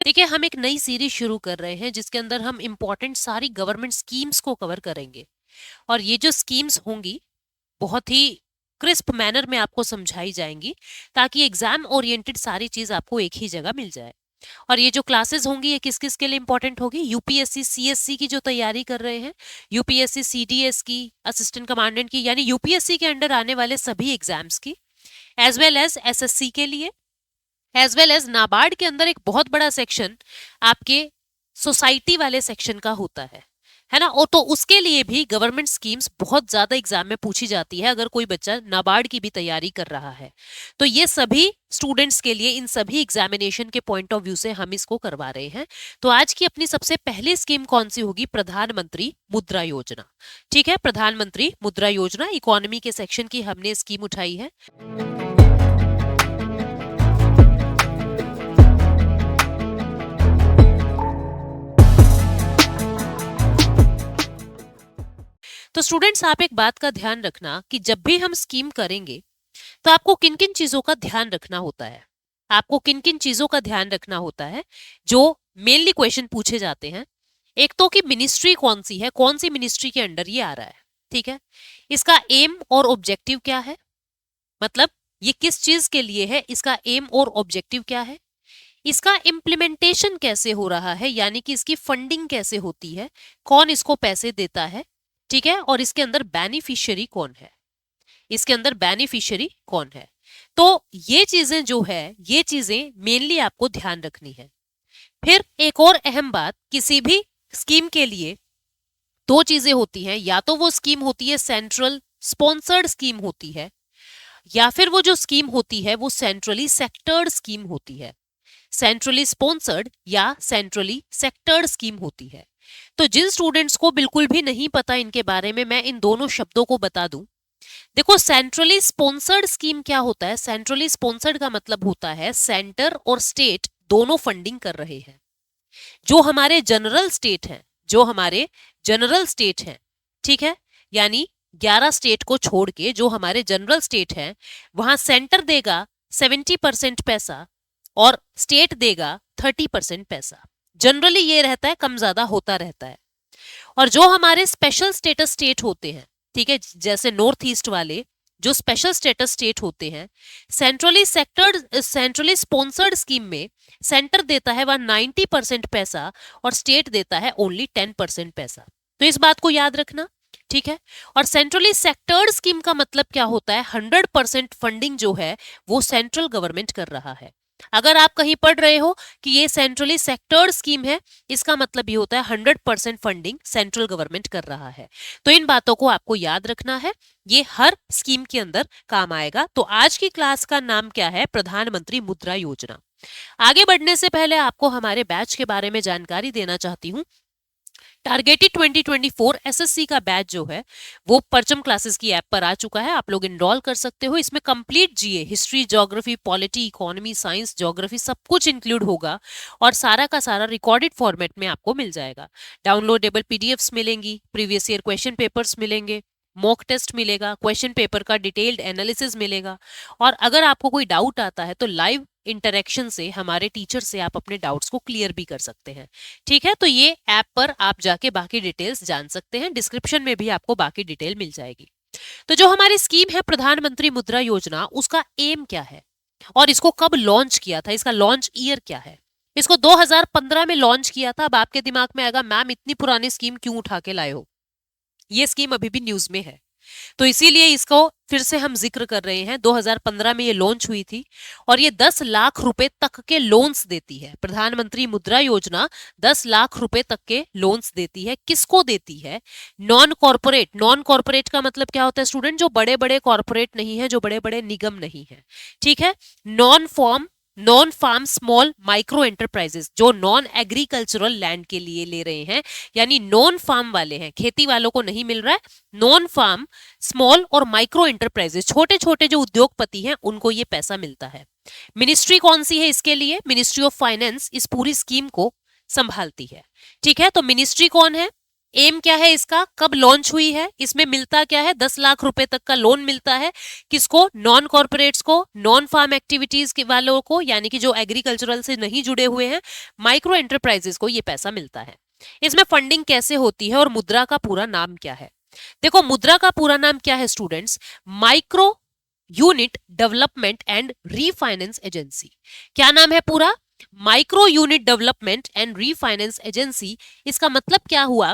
देखिए, हम एक नई सीरीज शुरू कर रहे हैं जिसके अंदर हम इम्पोर्टेंट सारी गवर्नमेंट स्कीम्स को कवर करेंगे। और ये जो स्कीम्स होंगी बहुत ही क्रिस्प मैनर में आपको समझाई जाएंगी, ताकि एग्जाम ओरिएंटेड सारी चीज आपको एक ही जगह मिल जाए। और ये जो क्लासेस होंगी ये किस किस के लिए इंपॉर्टेंट होगी? यूपीएससी सीएससी की जो तैयारी कर रहे हैं, यूपीएससी सीडीएस की, असिस्टेंट कमांडेंट की, यानी यूपीएससी के अंडर आने वाले सभी एग्जाम्स की, एज वेल एज एसएससी के लिए, एज वेल एज नाबार्ड के अंदर एक बहुत बड़ा सेक्शन आपके सोसाइटी वाले सेक्शन का होता है ना। और तो उसके लिए भी गवर्नमेंट स्कीम्स बहुत ज्यादा एग्जाम में पूछी जाती है अगर कोई बच्चा नाबार्ड की भी तैयारी कर रहा है। तो ये सभी स्टूडेंट्स के लिए इन सभी एग्जामिनेशन के पॉइंट ऑफ व्यू से हम इसको करवा रहे हैं। तो आज की अपनी सबसे पहली स्कीम कौन सी होगी? प्रधानमंत्री मुद्रा योजना। ठीक है, प्रधानमंत्री मुद्रा योजना इकोनॉमी के सेक्शन की हमने स्कीम उठाई है। तो स्टूडेंट्स, आप एक बात का ध्यान रखना कि जब भी हम स्कीम करेंगे तो आपको किन किन चीजों का ध्यान रखना होता है। आपको किन किन चीजों का ध्यान रखना होता है जो मेनली क्वेश्चन पूछे जाते हैं। एक तो कि मिनिस्ट्री कौन सी है, कौन सी मिनिस्ट्री के अंडर ये आ रहा है। ठीक है, इसका एम और ऑब्जेक्टिव क्या है, मतलब ये किस चीज के लिए है, इसका एम और ऑब्जेक्टिव क्या है, इसका इम्प्लीमेंटेशन कैसे हो रहा है, यानी कि इसकी फंडिंग कैसे होती है, कौन इसको पैसे देता है। ठीक है, और इसके अंदर बेनिफिशियरी कौन है, इसके अंदर बेनिफिशियरी कौन है। तो ये चीजें जो है, ये चीजें मेनली आपको ध्यान रखनी है। फिर एक और अहम बात, किसी भी स्कीम के लिए दो चीजें होती हैं, या तो वो स्कीम होती है सेंट्रल स्पॉन्सर्ड स्कीम होती है, या फिर वो जो स्कीम होती है वो सेंट्रली सेक्टर्ड स्कीम होती है। सेंट्रली स्पॉन्सर्ड या सेंट्रली सेक्टर्ड स्कीम होती है। तो जिन स्टूडेंट्स को बिल्कुल भी नहीं पता इनके बारे में, मैं इन दोनों शब्दों को बता दूं। देखो, सेंट्रली स्पॉन्सर्ड स्कीम क्या होता है? सेंट्रली स्पॉन्सर्ड का मतलब होता है सेंटर और स्टेट दोनों फंडिंग कर रहे हैं। जो हमारे जनरल स्टेट हैं, जो हमारे जनरल स्टेट हैं, ठीक है, यानी 11 स्टेट को छोड़ के जो हमारे जनरल स्टेट हैं, वहां सेंटर देगा 70% पैसा और स्टेट देगा 30% पैसा। जनरली ये रहता है, कम ज्यादा होता रहता है। और जो हमारे स्पेशल स्टेटस स्टेट होते हैं, ठीक है, जैसे नॉर्थ ईस्ट वाले जो स्पेशल स्टेटस स्टेट होते हैं, सेंट्रली स्पॉन्सर्ड स्कीम में सेंटर देता है वह 90% पैसा और स्टेट देता है ओनली 10% पैसा। तो इस बात को याद रखना। ठीक है, और सेंट्रली सेक्टर्ड स्कीम का मतलब क्या होता है? 100% फंडिंग जो है वो सेंट्रल गवर्नमेंट कर रहा है। अगर आप कहीं पढ़ रहे हो कि ये सेंट्रली सेक्टर्ड स्कीम है, इसका मतलब ये होता है 100% फंडिंग सेंट्रल गवर्नमेंट कर रहा है। तो इन बातों को आपको याद रखना है, ये हर स्कीम के अंदर काम आएगा। तो आज की क्लास का नाम क्या है? प्रधानमंत्री मुद्रा योजना। आगे बढ़ने से पहले आपको हमारे बैच के बारे में जानकारी देना चाहती हूँ। टारगेटेड 2024 एसएससी का बैच जो है वो परचम क्लासेस की ऐप पर आ चुका है। आप लोग इनरोल कर सकते हो। इसमें complete GA, history, geography, polity, economy, science, geography सब कुछ इंक्लूड होगा और सारा का सारा रिकॉर्डेड फॉर्मेट में आपको मिल जाएगा। डाउनलोडेबल पीडीएफ्स मिलेंगी, प्रीवियस ईयर क्वेश्चन पेपर्स मिलेंगे, मॉक टेस्ट मिलेगा, क्वेश्चन पेपर का डिटेल्ड एनालिसिस मिलेगा। और अगर आपको कोई डाउट आता है तो लाइव इंटरेक्शन से हमारे टीचर से आप अपने डाउट्स को क्लियर भी कर सकते हैं। ठीक है, तो ये ऐप पर आप जाके बाकी डिटेल्स जान सकते हैं। डिस्क्रिप्शन में भी आपको बाकी डिटेल मिल जाएगी। तो जो हमारी स्कीम है प्रधानमंत्री मुद्रा योजना, उसका एम क्या है और इसको कब लॉन्च किया था, इसका लॉन्च ईयर क्या है? इसको 2015 में लॉन्च किया था। अब आपके दिमाग में आएगा, मैम इतनी पुरानी स्कीम क्यों उठा के लाए हो? ये स्कीम अभी भी न्यूज में है, तो इसीलिए इसको फिर से हम जिक्र कर रहे हैं। 2015 में ये लॉन्च हुई थी और ये 10 लाख रुपए तक के लोन्स देती है। प्रधानमंत्री मुद्रा योजना 10 लाख रुपए तक के लोन्स देती है। किसको देती है? Non corporate. नॉन कॉर्पोरेट का मतलब क्या होता है स्टूडेंट? जो बड़े बड़े कॉर्पोरेट नहीं है, जो बड़े बड़े निगम नहीं है। ठीक है, non farm small micro enterprises, जो नॉन एग्रीकल्चरल लैंड के लिए ले रहे हैं, यानी नॉन फार्म वाले हैं, खेती वालों को नहीं मिल रहा है। नॉन फार्म स्मॉल और माइक्रो एंटरप्राइजेस, छोटे छोटे जो उद्योगपति हैं, उनको ये पैसा मिलता है। मिनिस्ट्री कौन सी है इसके लिए? मिनिस्ट्री ऑफ फाइनेंस इस पूरी स्कीम को संभालती है। ठीक है, तो मिनिस्ट्री कौन है? एम क्या है इसका, कब लॉन्च हुई है, इसमें मिलता क्या है, 10 लाख रुपए तक का लोन मिलता है। किसको, नॉन कॉर्पोरेट्स को, नॉन फार्म एक्टिविटीज के वालों को, यानी कि जो एग्रीकल्चरल से नहीं जुड़े हुए हैं, माइक्रो एंटरप्राइजेस को ये पैसा मिलता है। इसमें फंडिंग कैसे होती है और मुद्रा का पूरा नाम क्या है? देखो मुद्रा का पूरा नाम क्या है students, micro unit development and refinance agency. क्या नाम है पूरा, micro unit development and refinance agency. इसका मतलब क्या हुआ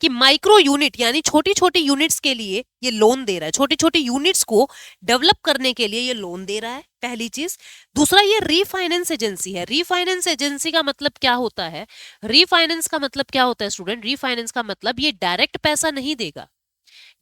कि माइक्रो यूनिट यानी छोटी छोटी यूनिट्स के लिए ये लोन दे रहा है, छोटी छोटी यूनिट्स को डेवलप करने के लिए ये लोन दे रहा है, पहली चीज। दूसरा ये रीफाइनेंस एजेंसी है। रीफाइनेंस एजेंसी का मतलब क्या होता है, रीफाइनेंस का मतलब क्या होता है स्टूडेंट, रीफाइनेंस का मतलब ये डायरेक्ट पैसा नहीं देगा,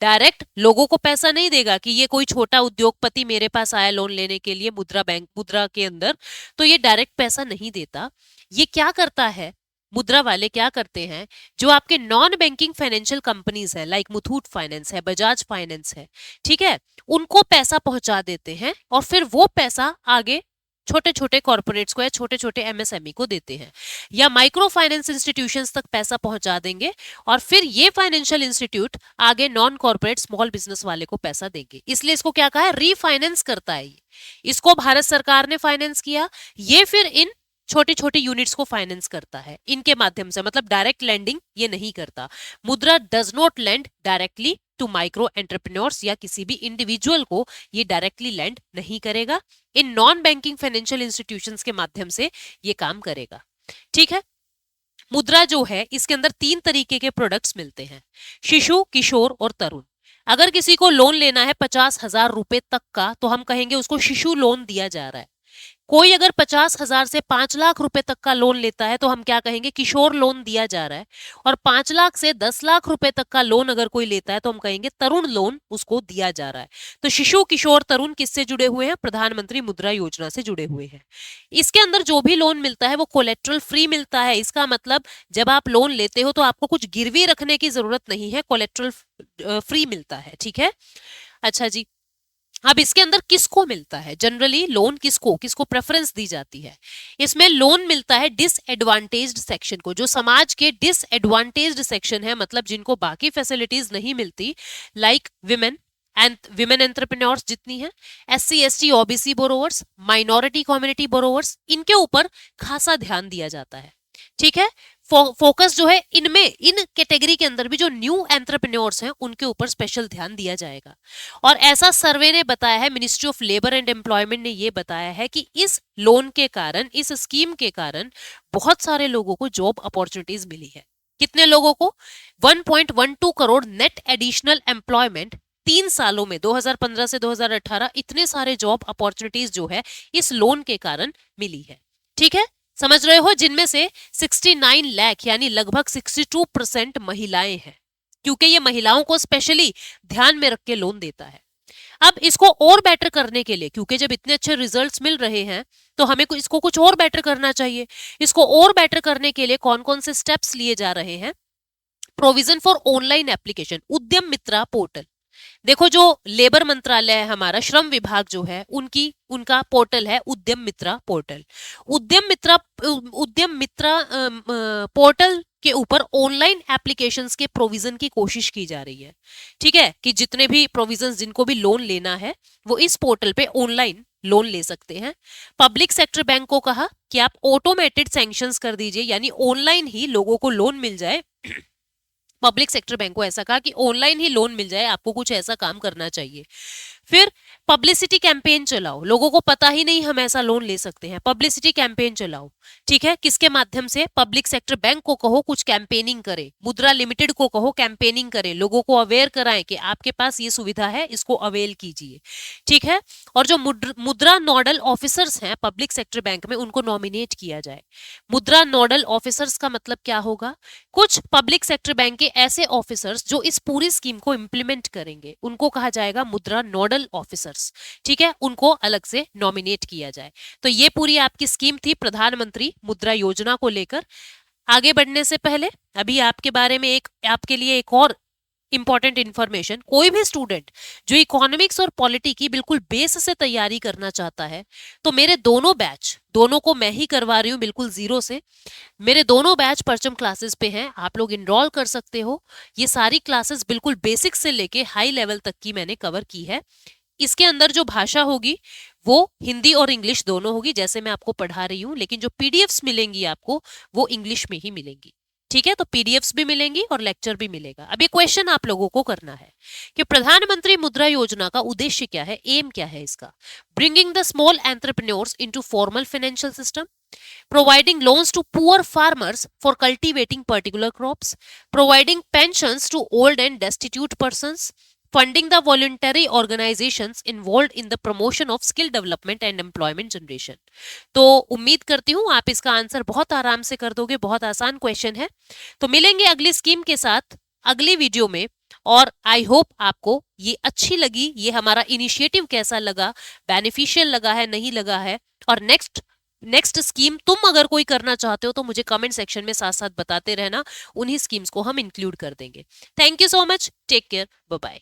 डायरेक्ट लोगों को पैसा नहीं देगा कि ये कोई छोटा उद्योगपति मेरे पास आया लोन लेने के लिए मुद्रा बैंक, मुद्रा के अंदर, तो ये डायरेक्ट पैसा नहीं देता। ये क्या करता है, मुद्रा वाले क्या करते हैं, जो आपके नॉन बैंकिंग फाइनेंशियल कंपनीज है, लाइक मुथूट फाइनेंस है, बजाज फाइनेंस है, ठीक है, उनको पैसा पहुंचा देते हैं और फिर वो पैसा आगे छोटे छोटे कॉर्पोरेट्स को या छोटे छोटे एमएसएमई को देते हैं, या माइक्रो फाइनेंस इंस्टीट्यूशंस तक पैसा पहुंचा देंगे और फिर ये फाइनेंशियल इंस्टीट्यूट आगे नॉन कॉर्पोरेट स्मॉल बिजनेस वाले को पैसा देंगे। इसलिए इसको क्या कहा है, रीफाइनेंस करता है ये। इसको भारत सरकार ने फाइनेंस किया, ये फिर इन छोटी छोटी यूनिट्स को फाइनेंस करता है इनके माध्यम से, मतलब डायरेक्ट लैंडिंग ये नहीं करता। Mudra does not lend directly to micro entrepreneurs, या किसी भी इंडिविजुअल को ये डायरेक्टली लैंड नहीं करेगा, in non banking financial institutions के माध्यम से ये काम करेगा। ठीक है, मुद्रा जो है इसके अंदर 3 तरीके के प्रोडक्ट्स मिलते हैं, शिशु, किशोर और तरुण। अगर किसी को लोन लेना है 50,000 रुपए तक का, तो हम कहेंगे उसको शिशु लोन दिया जा रहा है। कोई अगर 50,000 से 5 लाख रुपए तक का लोन लेता है तो हम क्या कहेंगे, किशोर लोन दिया जा रहा है। और 5 लाख से 10 लाख रुपए तक का लोन अगर कोई लेता है तो हम कहेंगे तरुण लोन उसको दिया जा रहा है। तो शिशु, किशोर, तरुण किससे जुड़े हुए हैं, प्रधानमंत्री मुद्रा योजना से जुड़े हुए हैं। इसके अंदर जो भी लोन मिलता है वो कोलेट्रल फ्री मिलता है। इसका मतलब जब आप लोन लेते हो तो आपको कुछ गिरवी रखने की जरूरत नहीं है, कोलेट्रल फ्री मिलता है। ठीक है, अच्छा जी, अब इसके अंदर किसको मिलता है, जनरली लोन किसको किसको प्रेफरेंस दी जाती है, इसमें लोन मिलता है डिसएडवांटेज्ड सेक्शन को, जो समाज के डिसएडवांटेज्ड सेक्शन है, मतलब जिनको बाकी फैसिलिटीज नहीं मिलती, like women and women entrepreneurs जितनी है, SC ST OBC borrowers, minority community borrowers, इनके ऊपर खासा ध्यान दिया जाता है। ठीक है, फोकस जो है इनमें, इन कैटेगरी के अंदर भी जो न्यू एंटरप्रेन्योर्स हैं उनके ऊपर स्पेशल ध्यान दिया जाएगा। और ऐसा सर्वे ने बताया है, ministry of labour and employment ने ये बताया है कि इस लोन के कारण, इस स्कीम के कारण बहुत सारे लोगों को जॉब अपॉर्चुनिटीज मिली है। कितने लोगों को, 1.12 करोड़ नेट एडिशनल एम्प्लॉयमेंट 3 सालों में, 2015 से 2018, इतने सारे जॉब अपॉर्चुनिटीज जो है इस लोन के कारण मिली है। ठीक है, समझ रहे हो, जिनमें से 69 लाख यानी लगभग 62% महिलाएं हैं, क्योंकि ये महिलाओं को स्पेशली ध्यान में रख के लोन देता है। अब इसको और बेटर करने के लिए, क्योंकि जब इतने अच्छे रिजल्ट्स मिल रहे हैं तो हमें इसको कुछ और बेटर करना चाहिए। इसको और बेटर करने के लिए कौन कौन से स्टेप्स लिए जा रहे हैं, प्रोविजन फॉर ऑनलाइन एप्लीकेशन, उद्यम मित्रा पोर्टल। देखो जो लेबर मंत्रालय है हमारा, श्रम विभाग जो है, उनका पोर्टल है उद्यम मित्रा पोर्टल। उद्यम मित्रा पोर्टल के ऊपर ऑनलाइन एप्लीकेशंस के प्रोविजन की कोशिश की जा रही है। ठीक है, कि जितने भी प्रोविजंस, जिनको भी लोन लेना है वो इस पोर्टल पे ऑनलाइन लोन ले सकते हैं। पब्लिक सेक्टर बैंक को कहा कि आप ऑटोमेटेड सैंक्शंस कर दीजिए, यानी ऑनलाइन ही लोगों को लोन मिल जाए। पब्लिक सेक्टर बैंक को ऐसा कहा कि ऑनलाइन ही लोन मिल जाए, आपको कुछ ऐसा काम करना चाहिए। फिर पब्लिसिटी कैंपेन चलाओ, लोगों को पता ही नहीं हम ऐसा लोन ले सकते हैं, पब्लिसिटी कैंपेन चलाओ। ठीक है, किसके माध्यम से, पब्लिक सेक्टर बैंक को कहो कुछ कैंपेनिंग करे, मुद्रा लिमिटेड को कहो कैंपेनिंग करे, लोगों को अवेयर कराएं कि आपके पास ये सुविधा है, इसको अवेल कीजिए। ठीक है, और जो मुद्रा नोडल ऑफिसर्स हैं पब्लिक सेक्टर बैंक में, उनको नॉमिनेट किया जाए। मुद्रा नोडल ऑफिसर्स का मतलब क्या होगा, कुछ पब्लिक सेक्टर बैंक के ऐसे ऑफिसर्स जो इस पूरी स्कीम को इंप्लीमेंट करेंगे, उनको कहा जाएगा मुद्रा नोडल ऑफिसर्स। ठीक है, उनको अलग से नॉमिनेट किया जाए। तो ये पूरी आपकी स्कीम थी प्रधानमंत्री मुद्रा योजना को लेकर। आगे बढ़ने से पहले अभी आपके बारे में आपके लिए एक और इंपॉर्टेंट इंफॉर्मेशन, कोई भी स्टूडेंट जो इकोनॉमिक्स और पॉलिटी की बिल्कुल बेस से तैयारी करना चाहता है, तो मेरे दोनों बैच, दोनों को मैं ही करवा रही हूँ बिल्कुल जीरो से। मेरे दोनों बैच परचम क्लासेस पे हैं, आप लोग इनरोल कर सकते हो। ये सारी क्लासेस बिल्कुल बेसिक से लेके हाई लेवल तक की मैंने कवर की है। इसके अंदर जो भाषा होगी वो हिंदी और इंग्लिश दोनों होगी, जैसे मैं आपको पढ़ा रही हूँ, लेकिन जो पीडीएफ्स मिलेंगी आपको वो इंग्लिश में ही मिलेंगी। ठीक है, तो पीडीएफ्स भी मिलेंगी और लेक्चर भी मिलेगा। अब ये क्वेश्चन आप लोगों को करना है कि प्रधानमंत्री मुद्रा योजना का उद्देश्य क्या है, एम क्या है इसका? Bringing the small entrepreneurs into formal financial system, providing loans to poor farmers for cultivating particular crops, providing pensions to old and destitute persons, funding the voluntary organizations involved in the promotion of skill development and employment generation। तो उम्मीद करती हूँ आप इसका answer बहुत आराम से कर दोगे, बहुत आसान क्वेश्चन है। तो मिलेंगे अगली स्कीम के साथ अगली वीडियो में, और आई होप आपको ये अच्छी लगी, ये हमारा इनिशिएटिव कैसा लगा, बेनिफिशियल लगा है नहीं लगा है, और नेक्स्ट स्कीम तुम अगर कोई करना चाहते हो तो मुझे कमेंट सेक्शन में साथ साथ बताते रहना, उन्हीं स्कीम्स को हम इंक्लूड कर देंगे। Thank you so much, take care, bye bye.